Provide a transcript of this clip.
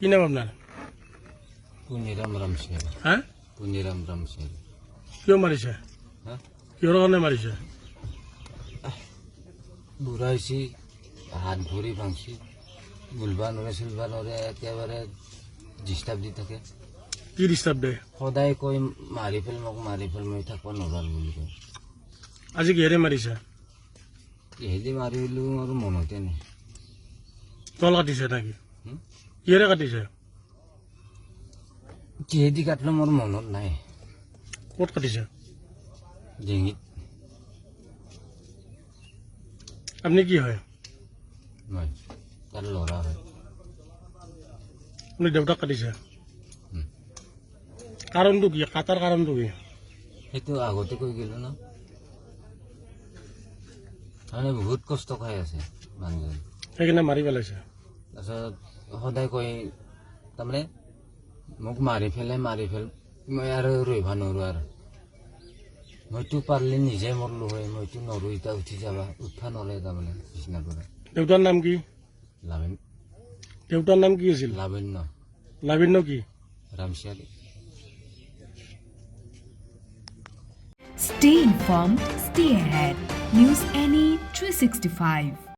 কি নাম আপনাৰ? পুনিৰাম ৰামশেৰ। হ্যাঁ, পুনিৰাম ৰামশেৰ। কিয় মাৰিছে? হ্যাঁ, কিহৰ কাৰণে মাৰিছে? বুঢ়া হৈছি, হাত ভৰি ভাঙছি, বুলবা নৰে চুলবা নৰে, একেবাৰে ডিষ্টাৰ্ব দি থাকে। কি ডিষ্টাৰ্ব দিয়ে? সদায় কৈ মাৰি পেল মোক মাৰি পেল মই থাকিব নোৱাৰো বুলি কয়। আজি কিহেৰে মাৰিছে? কিহেদি মাৰিলো আৰু মনতে নাই। তল কাটিছে নেকি? হুম? কিহেৰে কাটিছে? কিহেদি কাটলো মোৰ মনত নাই। ক'ত কাটিছে? ডিঙিত। আপুনি কি হয়? মই তাৰ ল'ৰা হয়। আপুনি দেউতাক কাটিছে? হুম। কাৰণটো কি? কাটাৰ কাৰণটো কি? সেইটো আগতে কৈ গেলো না। মানে বহুত কষ্ট খাই আছে মানুহজন। সেইকাৰণে মাৰি পেলাইছে। তাৰপিছত সদায় কৈ তাৰমানে মোক মাৰি ফেল মই আৰু ৰহিব নোৱাৰো আৰু। মইতো পাৰিলে নিজে মৰলো হয়, মইতো নৰো এতিয়া উঠি যাবা, উঠবা নৰে তাৰমানে বিছনাৰ পৰা। দেউতাৰ নাম কি? লাভেন দেউতাৰ নাম কি আছিল? লাভেন্য লাভিন্য কি? Ramchiary. Stay informed, stay ahead. News NE 365.